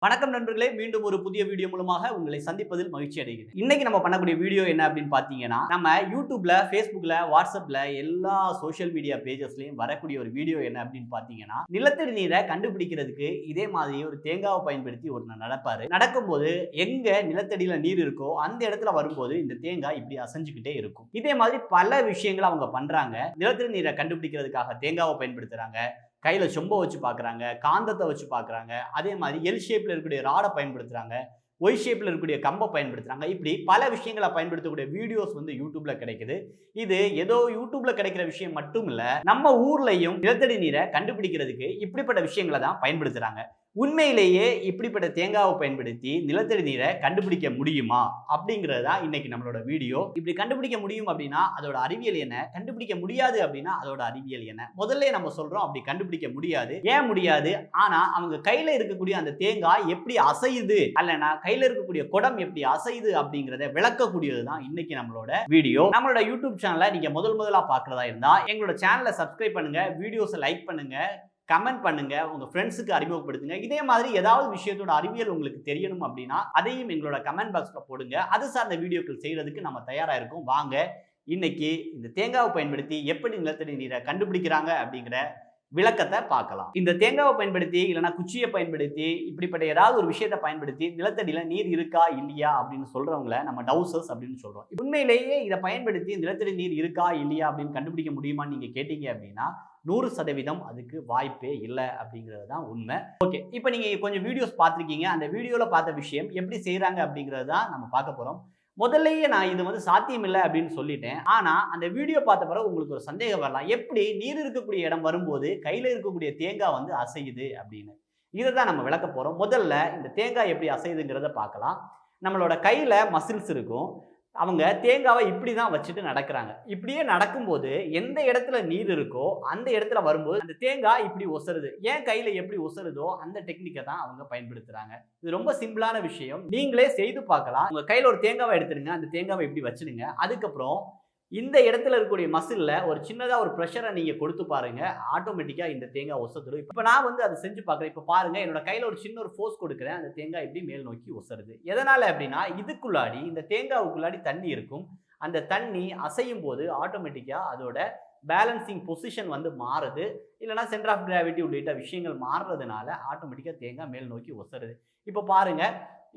வணக்கம் நண்பர்களே, மீண்டும் ஒரு புதிய வீடியோ மூலமாக உங்களை சந்திப்பதில் மகிழ்ச்சி அடைகிறேன். இன்னைக்கு நம்ம பண்ணக்கூடிய வீடியோ என்ன அப்படின்னு பாத்தீங்கன்னா, நம்ம யூடியூப்ல, ஃபேஸ்புக்ல, வாட்ஸ்அப்ல எல்லா சோஷியல் மீடியா பேஜஸ்லயும் வரக்கூடிய ஒரு வீடியோ என்ன அப்படின்னு பாத்தீங்கன்னா, நிலத்தடி நீரை கண்டுபிடிக்கிறதுக்கு இதே மாதிரி ஒரு தேங்காவை பயன்படுத்தி ஒருத்தர் நடப்பாரு. நடக்கும்போது எங்க நிலத்தடியில நீர் இருக்கோ அந்த இடத்துல வரும்போது இந்த தேங்காய் இப்படி அசைஞ்சுக்கிட்டே இருக்கும். இதே மாதிரி பல விஷயங்களை அவங்க பண்றாங்க. நிலத்தடி நீரை கண்டுபிடிக்கிறதுக்காக தேங்காவை பயன்படுத்துறாங்க. கையில சொம்ப வச்சு பார்க்குறாங்க, காந்தத்தை வச்சு பார்க்குறாங்க. அதே மாதிரி எல் ஷேப்ல இருக்கக்கூடிய ராட பயன்படுத்துறாங்க. ஒய் ஷேப்ல இருக்கக்கூடிய கம்ப பயன்படுத்துறாங்க. இப்படி பல விஷயங்கள பயன்படுத்தக்கூடிய வீடியோஸ் வந்து யூடியூப்ல கிடைக்குது. இது ஏதோ யூடியூப்ல கிடைக்கிற விஷயம் மட்டும் இல்ல. நம்ம ஊர்லயும் நிலத்தடி நீரை கண்டுபிடிக்கிறதுக்கு இப்படிப்பட்ட விஷயங்களை தான் பயன்படுத்துறாங்க. உண்மையிலேயே இப்படிப்பட்ட தேங்காவை பயன்படுத்தி நிலத்தடி நீரை கண்டுபிடிக்க முடியுமா அப்படிங்கிறது தான் இன்னைக்கு நம்மளோட வீடியோ. இப்படி கண்டுபிடிக்க முடியும் அப்படின்னா அதோட அறிவியல் என்ன, கண்டுபிடிக்க முடியாது அப்படின்னா அதோட அறிவியல் என்ன. முதல்ல நம்ம சொல்றோம் அப்படி கண்டுபிடிக்க முடியாது. ஏன் முடியாது? ஆனா அவங்க கையில இருக்கக்கூடிய அந்த தேங்காய் எப்படி அசையுது, அல்லனா கையில இருக்கக்கூடிய குடம் எப்படி அசையுது அப்படிங்கறத விளக்கக்கூடியது தான் இன்னைக்கு நம்மளோட வீடியோ. நம்மளோட யூடியூப் சேனலை நீங்க முதலா பார்க்கறதா இருந்தா எங்களோட சேனலை சப்ஸ்கிரைப் பண்ணுங்க, வீடியோஸை லைக் பண்ணுங்க, கமெண்ட் பண்ணுங்க, உங்க ஃப்ரெண்ட்ஸுக்கு அறிமுகப்படுத்துங்க. இதே மாதிரி ஏதாவது விஷயத்தோட அறிவியல் உங்களுக்கு தெரியணும் அப்படின்னா அதையும் எங்களோட கமெண்ட் பாக்ஸ்ல போடுங்க. அது சார்ந்த வீடியோக்கள் செய்யறதுக்கு நம்ம தயாரா இருக்கோம். வாங்க இன்னைக்கு இந்த தேங்காவை பயன்படுத்தி எப்படி நிலத்தடி நீரை கண்டுபிடிக்கிறாங்க அப்படிங்கிற விளக்கத்தை பார்க்கலாம். இந்த தேங்காவை பயன்படுத்தி இல்லைன்னா குச்சியை பயன்படுத்தி இப்படிப்பட்ட ஏதாவது ஒரு விஷயத்தை பயன்படுத்தி நிலத்தடியில நீர் இருக்கா இல்லையா அப்படின்னு சொல்றவங்கள நம்ம டவுசர்ஸ் அப்படின்னு சொல்றோம். உண்மையிலேயே இதை பயன்படுத்தி நிலத்தடி நீர் இருக்கா இல்லையா அப்படின்னு கண்டுபிடிக்க முடியுமான்னு நீங்க கேட்டீங்க அப்படின்னா 100% அதுக்கு வாய்ப்பே இல்லை அப்படிங்கிறது தான் உண்மை. ஓகே, இப்போ நீங்க கொஞ்சம் வீடியோஸ் பார்த்துருக்கீங்க. அந்த வீடியோல பார்த்த விஷயம் எப்படி செய்யறாங்க அப்படிங்கிறது தான் நம்ம பார்க்க போறோம். முதல்லயே நான் இது வந்து சாத்தியம் இல்லை அப்படின்னு சொல்லிட்டேன். ஆனா அந்த வீடியோ பார்த்த பிறகு உங்களுக்கு ஒரு சந்தேகம் வரலாம், எப்படி நீர் இருக்கக்கூடிய இடம் வரும்போது கையில இருக்கக்கூடிய தேங்காய் வந்து அசையுது அப்படின்னு. இதை தான் நம்ம விளக்க போறோம். முதல்ல இந்த தேங்காய் எப்படி அசையுதுங்கிறத பார்க்கலாம். நம்மளோட கையில மசில்ஸ் இருக்கும். அவங்க தேங்காவை இப்படி தான் வச்சுட்டு நடக்கிறாங்க. இப்படியே நடக்கும்போது எந்த இடத்துல நீர் இருக்கோ அந்த இடத்துல வரும்போது அந்த தேங்காய் இப்படி ஒசருது. ஏன் கையில எப்படி ஒசருதோ அந்த டெக்னிக்கை தான் அவங்க பயன்படுத்துறாங்க. இது ரொம்ப சிம்பிளான விஷயம். நீங்களே செய்து பார்க்கலாம். உங்க கையில ஒரு தேங்காவை எடுத்துடுங்க, அந்த தேங்காவை இப்படி வச்சிடுங்க. அதுக்கப்புறம் இந்த இடத்துல இருக்கக்கூடிய மசில்ல ஒரு சின்னதா ஒரு ப்ரெஷரை நீங்க கொடுத்து பாருங்க. ஆட்டோமேட்டிக்கா இந்த தேங்காய் ஒசத்துடும். இப்ப நான் வந்து அதை செஞ்சு பார்க்குறேன். இப்ப பாருங்க, என்னோட கையில ஒரு சின்ன ஒரு ஃபோர்ஸ் கொடுக்குறேன். அந்த தேங்காய் இப்படி மேல் நோக்கி ஒசருது. எதனால அப்படின்னா இதுக்குள்ளாடி இந்த தேங்காவுக்குள்ளாடி தண்ணி இருக்கும். அந்த தண்ணி அசையும் போது ஆட்டோமேட்டிக்கா அதோட பேலன்சிங் பொசிஷன் வந்து மாறுது. இல்லைன்னா சென்டர் ஆஃப் கிராவிட்டி உள்ளிட்ட விஷயங்கள் மாறுறதுனால ஆட்டோமேட்டிக்கா தேங்காய் மேல் நோக்கி ஒசருது. இப்போ பாருங்க,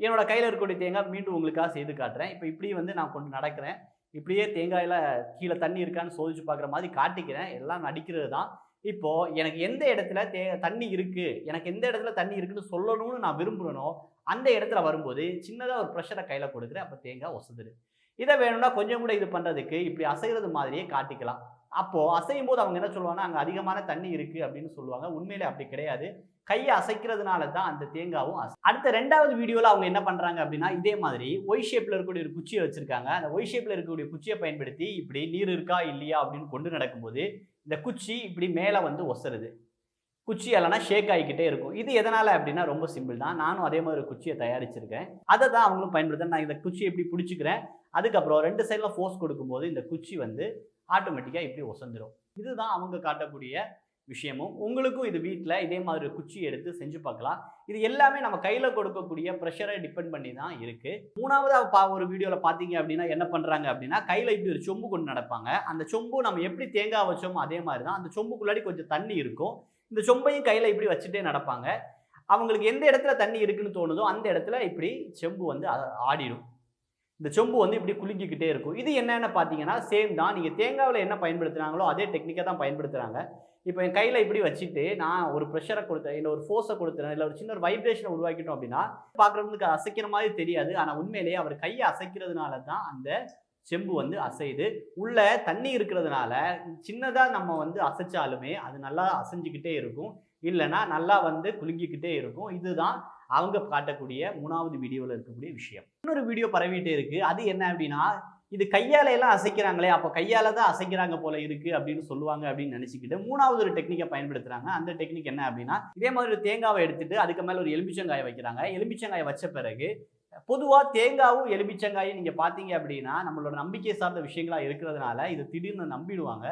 என்னோட கையில இருக்கக்கூடிய தேங்காய் மீண்டும் உங்களுக்காக செய்து காட்டுறேன். இப்போ இப்படி வந்து நான் கொண்டு நடக்கிறேன். இப்படியே தேங்காயில கீழே தண்ணி இருக்கான்னு சோதிச்சு பார்க்குற மாதிரி காட்டிக்கிறேன். எல்லாம் நடிக்கிறது தான். இப்போ எனக்கு எந்த இடத்துல தண்ணி இருக்கு, எனக்கு எந்த இடத்துல தண்ணி இருக்குன்னு சொல்லணும்னு நான் விரும்புகிறேனோ அந்த இடத்துல வரும்போது சின்னதாக ஒரு ப்ரெஷரை கையில் கொடுக்குறேன். அப்போ தேங்காய் ஒசதுது. இதை வேணும்னா கொஞ்சம் கூட இது பண்ணுறதுக்கு இப்படி அசைகிறது மாதிரியே காட்டிக்கலாம். அப்போ அசையும் போது அவங்க என்ன சொல்லுவாங்கன்னா அங்கே அதிகமான தண்ணி இருக்கு அப்படின்னு சொல்லுவாங்க. உண்மையிலே அப்படி கிடையாது. கையை அசைக்கிறதுனால தான் அந்த தேங்காவும் அடுத்த 2வது வீடியோவில் அவங்க என்ன பண்ணுறாங்க அப்படின்னா இதே மாதிரி ஒய் ஷேப்பில் இருக்கக்கூடிய ஒரு குச்சியை வச்சுருக்காங்க. அந்த ஒய் ஷேப்பில் இருக்கக்கூடிய குச்சியை பயன்படுத்தி இப்படி நீர் இருக்கா இல்லையா அப்படின்னு கொண்டு நடக்கும்போது இந்த குச்சி இப்படி மேலே வந்து ஒசருது. குச்சி இல்லைனா ஷேக் ஆகிக்கிட்டே இருக்கும். இது எதனால் அப்படின்னா ரொம்ப சிம்பிள் தான். நானும் அதே மாதிரி ஒரு குச்சியை தயாரிச்சிருக்கேன். அதை தான் அவங்களும் பயன்படுத்துகிறேன். நான் இந்த குச்சியை இப்படி பிடிச்சிக்கிறேன். அதுக்கப்புறம் 2 சைடில் ஃபோர்ஸ் கொடுக்கும்போது இந்த குச்சி வந்து ஆட்டோமேட்டிக்காக இப்படி ஒசந்துடும். இதுதான் அவங்க காட்டக்கூடிய விஷயமும். உங்களுக்கும் இது வீட்டில் இதே மாதிரி குச்சி எடுத்து செஞ்சு பார்க்கலாம். இது எல்லாமே நம்ம கையில் கொடுக்கக்கூடிய ப்ரெஷரை டிபெண்ட் பண்ணி தான் இருக்குது. 3வது ஒரு வீடியோவில் பார்த்தீங்க அப்படின்னா என்ன பண்ணுறாங்க அப்படின்னா கையில் இப்படி ஒரு சொம்பு கொண்டு நடப்பாங்க. அந்த சொம்பு நம்ம எப்படி தேங்காய் வச்சோமோ அதே மாதிரி தான். அந்த சொம்புக்குள்ளாடி கொஞ்சம் தண்ணி இருக்கும். இந்த சொம்பையும் கையில் இப்படி வச்சுட்டே நடப்பாங்க. அவங்களுக்கு எந்த இடத்துல தண்ணி இருக்குன்னு தோணுதோ அந்த இடத்துல இப்படி செம்பு வந்து ஆடிடும். இந்த சொம்பு வந்து இப்படி குலுங்கிக்கிட்டே இருக்கும். இது என்னன்னு பார்த்தீங்கன்னா சேம் தான். நீங்கள் தேங்காவில் என்ன பயன்படுத்துகிறாங்களோ அதே டெக்னிக்கை தான் பயன்படுத்துகிறாங்க. இப்போ என் கையில் இப்படி வச்சுட்டு நான் ஒரு ப்ரெஷரை கொடுத்தேன், இல்லை ஒரு ஃபோர்ஸை கொடுத்துறேன், இல்லை ஒரு சின்ன ஒரு வைப்ரேஷனை உருவாக்கிட்டோம் அப்படின்னா பார்க்குறவங்களுக்கு அசைக்கிற மாதிரி தெரியாது. ஆனால் உண்மையிலேயே அவர் கையை அசைக்கிறதுனால தான் அந்த செம்பு வந்து அசையுது. உள்ள தண்ணி இருக்கிறதுனால சின்னதாக நம்ம வந்து அசைச்சாலுமே அது நல்லா அசைஞ்சிக்கிட்டே இருக்கும். இல்லைன்னா நல்லா வந்து குலுங்கிக்கிட்டே இருக்கும். இதுதான் அவங்க காட்டக்கூடிய 3வது வீடியோவில் இருக்கக்கூடிய விஷயம். இன்னொரு வீடியோ பரவிட்டே இருக்கு. அது என்ன அப்படின்னா இது கையால எல்லாம் அசைக்கிறாங்களே, அப்போ கையால தான் அசைக்கிறாங்க போல இருக்கு அப்படின்னு சொல்லுவாங்க அப்படின்னு நினைச்சுக்கிட்டு 3வது ஒரு டெக்னிக்கை பயன்படுத்துறாங்க. அந்த டெக்னிக் என்ன அப்படின்னா இதே மாதிரி ஒரு தேங்காவை எடுத்துட்டு அதுக்கு மேல ஒரு எலுமிச்சங்காயை வைக்கிறாங்க. எலுமிச்சங்காயை வச்ச பிறகு பொதுவாக தேங்காவும் எலுமிச்சங்காயும் நீங்க பார்த்தீங்க அப்படின்னா நம்மளோட நம்பிக்கை சார்ந்த விஷயங்களா இருக்கிறதுனால இது திடீர்னு நம்பிடுவாங்க.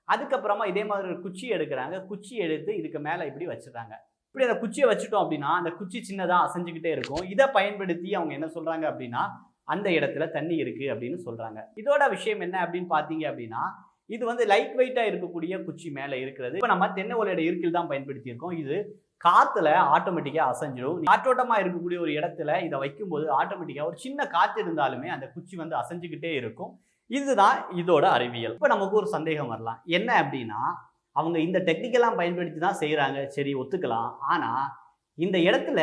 அதுக்கப்புறமா இதே மாதிரி ஒரு குச்சி எடுக்கிறாங்க. குச்சி எடுத்து இதுக்கு மேலே இப்படி வச்சுறாங்க. இப்படி அந்த குச்சியை வச்சுட்டோம் அப்படின்னா அந்த குச்சி சின்னதா அசைஞ்சுக்கிட்டே இருக்கும். இதை பயன்படுத்தி அவங்க என்ன சொல்றாங்க அப்படின்னா அந்த இடத்துல தண்ணி இருக்கு அப்படின்னு சொல்றாங்க. இதோட விஷயம் என்ன அப்படின்னு பாத்தீங்க அப்படின்னா இது வந்து லைட் வெயிட்டா இருக்கக்கூடிய குச்சி மேல இருக்கிறது. இப்ப நம்ம தென்னை ஓலையோட இருக்கில் தான் பயன்படுத்தி இருக்கோம். இது காத்துல ஆட்டோமேட்டிக்கா அசைஞ்சிடும். காற்றோட்டமா இருக்கக்கூடிய ஒரு இடத்துல இதை வைக்கும்போது ஆட்டோமேட்டிக்கா ஒரு சின்ன காற்று இருந்தாலுமே அந்த குச்சி வந்து அசைஞ்சுக்கிட்டே இருக்கும். இதுதான் இதோட அறிவியல். இப்ப நமக்கு ஒரு சந்தேகம் வரலாம். என்ன அப்படின்னா அவங்க இந்த டெக்னிக்கெல்லாம் பயன்படுத்தி தான் செய்யறாங்க, சரி ஒத்துக்கலாம். ஆனா இந்த இடத்துல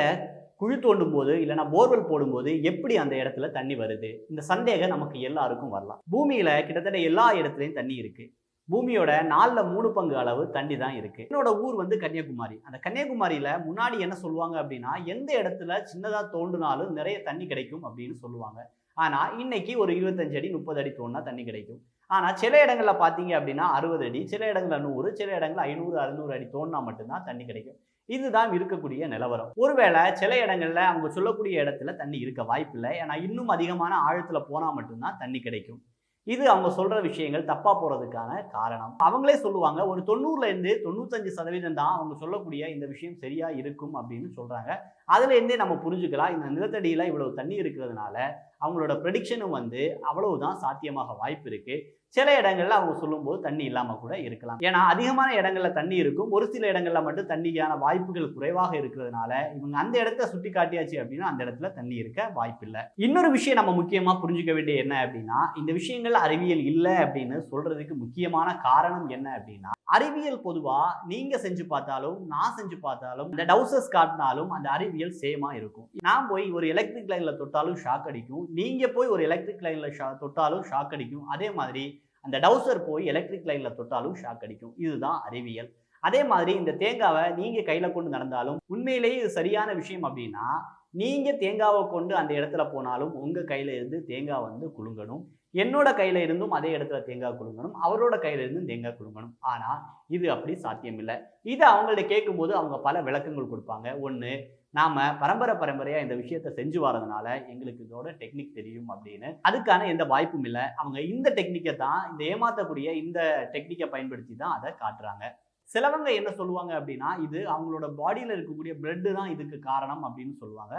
குழி தோண்டும் போது இல்லைன்னா போர்வெல் போடும்போது எப்படி அந்த இடத்துல தண்ணி வருது? இந்த சந்தேகம் நமக்கு எல்லாருக்கும் வரலாம். பூமியில கிட்டத்தட்ட எல்லா இடத்துலையும் தண்ணி இருக்கு. பூமியோட 4/3 பங்கு அளவு தண்ணி தான் இருக்கு. என்னோட ஊர் வந்து கன்னியாகுமரி. அந்த கன்னியாகுமரியில முன்னாடி என்ன சொல்லுவாங்க அப்படின்னா எந்த இடத்துல சின்னதா தோண்டினாலும் நிறைய தண்ணி கிடைக்கும் அப்படின்னு சொல்லுவாங்க. ஆனா இன்னைக்கு ஒரு 25 அடி 30 அடி தோண்டினா தண்ணி கிடைக்கும். ஆனா சில இடங்கள்ல பாத்தீங்க அப்படின்னா 60 அடி, சில இடங்கள்ல 100, சில இடங்கள்ல 500 600 அடி தோண்டினா மட்டும்தான் தண்ணி கிடைக்கும். இதுதான் இருக்கக்கூடிய நிலவரம். ஒருவேளை சில இடங்கள்ல அவங்க சொல்லக்கூடிய இடத்துல தண்ணி இருக்க வாய்ப்பு இல்லை. ஏன்னா இன்னும் அதிகமான ஆழத்துல போனா மட்டும்தான் தண்ணி கிடைக்கும். இது அவங்க சொல்ற விஷயங்கள் தப்பா போறதுக்கான காரணம். அவங்களே சொல்லுவாங்க ஒரு 90ல இருந்து 95% தான் அவங்க சொல்லக்கூடிய இந்த விஷயம் சரியா இருக்கும் அப்படின்னு சொல்றாங்க. அதுல இருந்தே நம்ம புரிஞ்சுக்கலாம் இந்த நிலத்தடியில இவ்வளவு தண்ணி இருக்கிறதுனால அவங்களோட ப்ரெடிக்ஷனும் வந்து அவ்வளவுதான் சாத்தியமாக வாய்ப்பு இருக்கு. சில இடங்கள்ல அவங்க சொல்லும்போது தண்ணி இல்லாம கூட இருக்கலாம். ஏன்னா அதிகமான இடங்கள்ல தண்ணி இருக்கும், ஒரு சில இடங்கள்ல மட்டும் தண்ணிக்கான வாய்ப்புகள் குறைவாக இருக்கிறதுனால இவங்க அந்த இடத்த சுட்டி காட்டியாச்சு அப்படின்னா அந்த இடத்துல தண்ணி இருக்க வாய்ப்பு இல்லை. இன்னொரு விஷயம் நம்ம முக்கியமா புரிஞ்சுக்க வேண்டிய என்ன அப்படின்னா இந்த விஷயங்கள் அறிவியல் இல்லை அப்படின்னு சொல்றதுக்கு முக்கியமான காரணம் என்ன அப்படின்னா அறிவியல் பொதுவா நீங்க செஞ்சு பார்த்தாலும் நான் செஞ்சு பார்த்தாலும் இந்த டவுசர்ஸ் காட்டினாலும் அந்த அறிவியல் சேமா இருக்கும். நான் போய் ஒரு எலக்ட்ரிக் லைன்ல தொட்டாலும் ஷாக் அடிக்கும், நீங்க போய் ஒரு எலக்ட்ரிக் லைன்ல தொட்டாலும் ஷாக் அடிக்கும். அதே மாதிரி அந்த டவுசர் போய் எலக்ட்ரிக் லைன்ல தொட்டாலும் ஷாக் அடிக்கும். இதுதான் அறிவியல். அதே மாதிரி இந்த தேங்காவை நீங்க கையில கொண்டு நடந்தாலும் உண்மையிலேயே இது சரியான விஷயம் அப்படின்னா நீங்க தேங்காவை கொண்டு அந்த இடத்துல போனாலும் உங்க கையில இருந்து தேங்காய் வந்து குலுங்கணும். என்னோட கையில இருந்தும் அதே இடத்துல தேங்காய் குலுங்கணும், அவரோட கையில இருந்தும் தேங்காய் குலுங்கணும். ஆனா இது அப்படி சாத்தியம் இல்லை. இதை அவங்கள்ட்ட கேட்கும்போது அவங்க பல விளக்கங்கள் கொடுப்பாங்க. ஒண்ணு, நாம பரம்பரையா இந்த விஷயத்த செஞ்சு வரதுனால எங்களுக்கு இதோட டெக்னிக் தெரியும் அப்படின்னு. அதுக்கான எந்த வாய்ப்பும் இல்லை. அவங்க இந்த டெக்னிக்கை தான் இந்த ஏமாத்தக்கூடிய இந்த டெக்னிக்கை பயன்படுத்தி தான் அதை காட்டுறாங்க. சிலவங்க என்ன சொல்லுவாங்க அப்படின்னா இது அவங்களோட பாடியில இருக்கக்கூடிய பிளட் தான் இதுக்கு காரணம் அப்படின்னு சொல்லுவாங்க.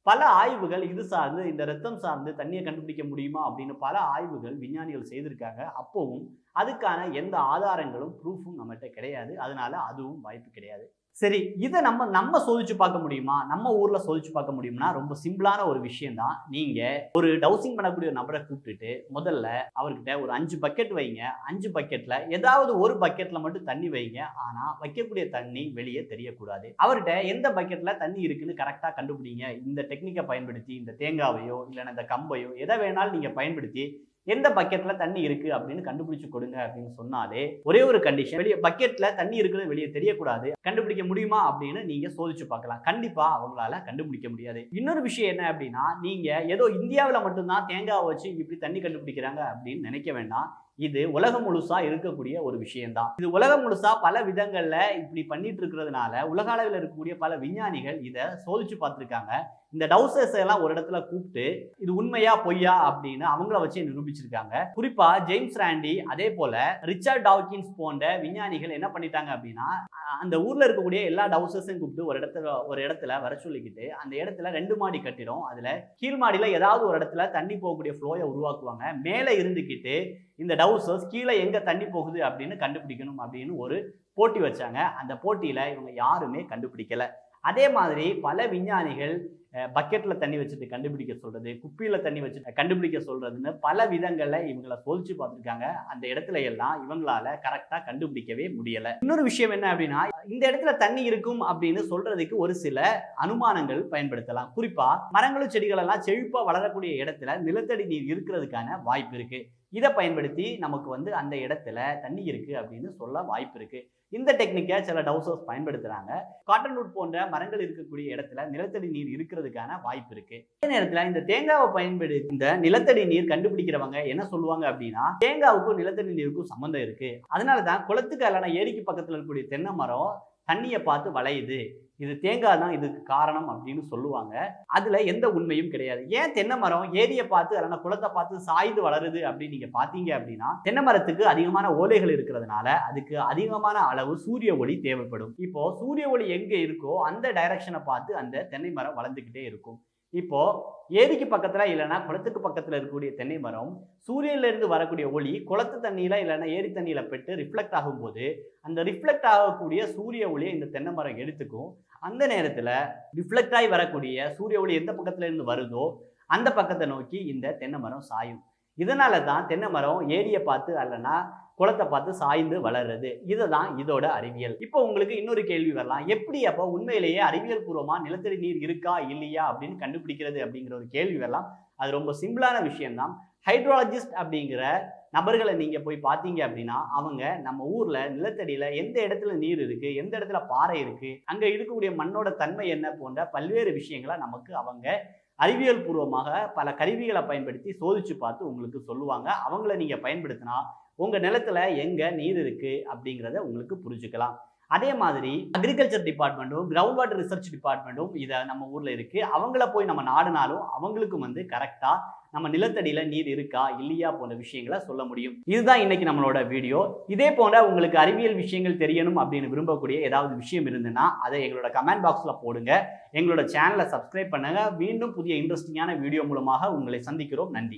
பல ஆய்வுகள் இது சார்ந்து இந்த ரத்தம் சார்ந்து தண்ணியை கண்டுபிடிக்க முடியுமா அப்படின்னு பல ஆய்வுகள் விஞ்ஞானிகள் செய்திருக்காங்க. அப்பவும் அதுக்கான எந்த ஆதாரங்களும் ப்ரூஃபும் நம்மகிட்ட கிடையாது. அதனால அதுவும் வாய்ப்பு கிடையாது. சரி, இதை நம்ம சோதிச்சு பார்க்க முடியுமா? நம்ம ஊர்ல சோதிச்சு பார்க்க முடியும்னா ரொம்ப சிம்பிளான ஒரு விஷயம் தான். நீங்க ஒரு டவுசிங் பண்ணக்கூடிய ஒரு நபரை கூப்பிட்டுட்டு முதல்ல அவர்கிட்ட ஒரு 5 பக்கெட் வைங்க. 5 பக்கெட்ல ஏதாவது ஒரு பக்கெட்ல மட்டும் தண்ணி வைங்க. ஆனா வைக்கக்கூடிய தண்ணி வெளியே தெரியக்கூடாது. அவர்கிட்ட எந்த பக்கெட்ல தண்ணி இருக்குன்னு கரெக்டா கண்டுபிடிங்க. இந்த டெக்னிக்கை பயன்படுத்தி இந்த தேங்காவையோ இல்லைன்னா இந்த கம்பையோ எதை வேணாலும் நீங்க பயன்படுத்தி எந்த பக்கெட்ல தண்ணி இருக்கு அப்படின்னு கண்டுபிடிச்சு கொடுங்க அப்படின்னு சொன்னாலே ஒரே ஒரு கண்டிஷன், வெளியே பக்கெட்ல தண்ணி இருக்குன்னு வெளியே தெரியக்கூடாது. கண்டுபிடிக்க முடியுமா அப்படின்னு நீங்க சோதிச்சு பார்க்கலாம். கண்டிப்பா அவங்களால கண்டுபிடிக்க முடியாது. இன்னொரு விஷயம் என்ன அப்படின்னா நீங்க ஏதோ இந்தியாவில் மட்டும்தான் தேங்காய் வச்சு இப்படி தண்ணி கண்டுபிடிக்கிறாங்க அப்படின்னு நினைக்க வேண்டாம். இது உலகம் முழுசா இருக்கக்கூடிய ஒரு விஷயம் தான். இது உலகம் முழுசா பல விதங்கள்ல இப்படி பண்ணிட்டு இருக்கிறதுனால உலக அளவில் இருக்கக்கூடிய பல விஞ்ஞானிகள் இதை சோதிச்சு பார்த்திருக்காங்க. இந்த டவுசர்ஸ் எல்லாம் ஒரு இடத்துல கூப்பிட்டு இது உண்மையா பொய்யா அப்படின்னு அவங்கள வச்சு நிரூபிச்சிருக்காங்க. குறிப்பா ஜேம்ஸ் ராண்டி அதே போல ரிச்சர்ட் டாக்கின்ஸ் போன்ற விஞ்ஞானிகள் என்ன பண்ணிட்டாங்க அப்படின்னா அந்த ஊர்ல இருக்கக்கூடிய எல்லா டவுசர்ஸையும் கூப்பிட்டு ஒரு இடத்துல வர சொல்லிக்கிட்டு அந்த இடத்துல 2 மாடி கட்டிடும். அதுல கீழ் மாடியில ஏதாவது ஒரு இடத்துல தண்ணி போகக்கூடிய ஃப்ளோயை உருவாக்குவாங்க. மேலே இருந்துக்கிட்டு இந்த டவுசர்ஸ் கீழே எங்க தண்ணி போகுது அப்படின்னு கண்டுபிடிக்கணும் அப்படின்னு ஒரு போட்டி வச்சாங்க. அந்த போட்டியில இவங்க யாருமே கண்டுபிடிக்கல. அதே மாதிரி பல விஞ்ஞானிகள் பக்கெட்ல தண்ணி வச்சுட்டு கண்டுபிடிக்க சொல்றது, குப்பியில தண்ணி வச்சுட்டு கண்டுபிடிக்க சொல்றதுன்னு பல விதங்கள்ல இவங்களை சோதிச்சு பார்த்துருக்காங்க. அந்த இடத்துல எல்லாம் இவங்களால கரெக்டா கண்டுபிடிக்கவே முடியல. இன்னொரு விஷயம் என்ன அப்படின்னா இந்த இடத்துல தண்ணி இருக்கும் அப்படின்னு சொல்றதுக்கு ஒரு சில அனுமானங்கள் பயன்படுத்தலாம். குறிப்பா மரங்களும் செடிகள் எல்லாம் செழிப்பா வளரக்கூடிய இடத்துல நிலத்தடி நீர் இருக்கிறதுக்கான வாய்ப்பு இருக்கு. இதை பயன்படுத்தி நமக்கு வந்து அந்த இடத்துல தண்ணி இருக்கு அப்படின்னு சொல்ல வாய்ப்பு இருக்கு. இந்த டெக்னிக்கை சில டவுசர்ஸ் பயன்படுத்துறாங்க. காட்டன் வுட் போன்ற மரங்கள் இருக்கக்கூடிய இடத்துல நிலத்தடி நீர் இருக்கிறதுக்கான வாய்ப்பு இருக்கு. அதே நேரத்தில் இந்த தேங்காவை பயன்படுத்தி இந்த நிலத்தடி நீர் கண்டுபிடிக்கிறவங்க என்ன சொல்லுவாங்க அப்படின்னா தேங்காவுக்கும் நிலத்தடி நீருக்கும் சம்பந்தம் இருக்கு. அதனாலதான் குளத்துக்கு அல்லனா ஏரிக்கு பக்கத்துல இருக்கக்கூடிய தென்னை மரம் தண்ணியை பார்த்து வளையுது. இது தேங்காய் தான் இதுக்கு காரணம் அப்படின்னு சொல்லுவாங்க. அதுல எந்த உண்மையும் கிடையாது. ஏன் தென்னை மரம் ஏரியை பார்த்து இல்லைன்னா குளத்தை பார்த்து சாய்ந்து வளருது அப்படின்னு நீங்க பாத்தீங்க அப்படின்னா, தென்னை மரத்துக்கு அதிகமான ஓலைகள் இருக்கிறதுனால அதுக்கு அதிகமான அளவு சூரிய ஒளி தேவைப்படும். இப்போ சூரிய ஒளி எங்க இருக்கோ அந்த டைரக்ஷனை பார்த்து அந்த தென்னை மரம் வளர்ந்துகிட்டே இருக்கும். இப்போ ஏரிக்கு பக்கத்துல இல்லைன்னா குளத்துக்கு பக்கத்துல இருக்கக்கூடிய தென்னை மரம் சூரியன்ல இருந்து வரக்கூடிய ஒளி குளத்து தண்ணியில இல்லைன்னா ஏரி தண்ணியில பெற்று ரிஃப்ளெக்ட் ஆகும்போது அந்த ரிஃப்ளெக்ட் ஆகக்கூடிய சூரிய ஒளியை இந்த தென்னை மரம் எடுத்துக்கும். அந்த நேரத்துல ரிஃப்ளெக்ட் ஆகி வரக்கூடிய சூரிய ஒளி எந்த பக்கத்துல இருந்து வருதோ அந்த பக்கத்தை நோக்கி இந்த தென்னை மரம் சாயும். இதனால தான் தென்னை மரம் ஏரியை பார்த்து அல்லனா குளத்தை பார்த்து சாய்ந்து வளர்றது. இதுதான் இதோட அறிவியல். இப்போ உங்களுக்கு இன்னொரு கேள்வி வரலாம், எப்படி அப்போ உண்மையிலேயே அறிவியல் பூர்வமா நிலத்தடி நீர் இருக்கா இல்லையா அப்படின்னு கண்டுபிடிக்கிறது அப்படிங்கிற ஒரு கேள்வி வரலாம். அது ரொம்ப சிம்பிளான விஷயம் தான். ஹைட்ரோலஜிஸ்ட் அப்படிங்கிற நபர்களை நீங்க போய் பார்த்தீங்க அப்படின்னா அவங்க நம்ம ஊர்ல நிலத்தடியில எந்த இடத்துல நீர் இருக்கு, எந்த இடத்துல பாறை இருக்கு, அங்க இருக்கக்கூடிய மண்ணோட தன்மை என்ன போன்ற பல்வேறு விஷயங்களை நமக்கு அவங்க அறிவியல் பூர்வமாக பல கருவிகளை பயன்படுத்தி சோதிச்சு பார்த்து உங்களுக்கு சொல்லுவாங்க. அவங்கள நீங்க பயன்படுத்தினா உங்க நிலத்துல எங்க நீர் இருக்கு அப்படிங்கிறத உங்களுக்கு புரிஞ்சுக்கலாம். அதே மாதிரி அக்ரிகல்ச்சர் டிபார்ட்மெண்ட்டும் கிரவுண்ட் வாட்டர் ரிசர்ச் டிபார்ட்மெண்ட்டும் இதை நம்ம ஊர்ல இருக்கு. அவங்கள போய் நம்ம நாடுனாலும் அவங்களுக்கும் கரெக்டா நம்ம நிலத்தடியில நீர் இருக்கா இல்லையா போன்ற விஷயங்களை சொல்ல முடியும். இதுதான் இன்னைக்கு நம்மளோட வீடியோ. இதே போன்ற உங்களுக்கு அறிவியல் விஷயங்கள் தெரியணும் அப்படின்னு விரும்பக்கூடிய ஏதாவது விஷயம் இருந்துன்னா அதை எங்களோட கமெண்ட் பாக்ஸ்ல போடுங்க. எங்களோட சேனலை சப்ஸ்கிரைப் பண்ணுங்க. மீண்டும் புதிய இன்ட்ரெஸ்டிங்கான வீடியோ மூலமாக உங்களை சந்திக்கிறோம். நன்றி.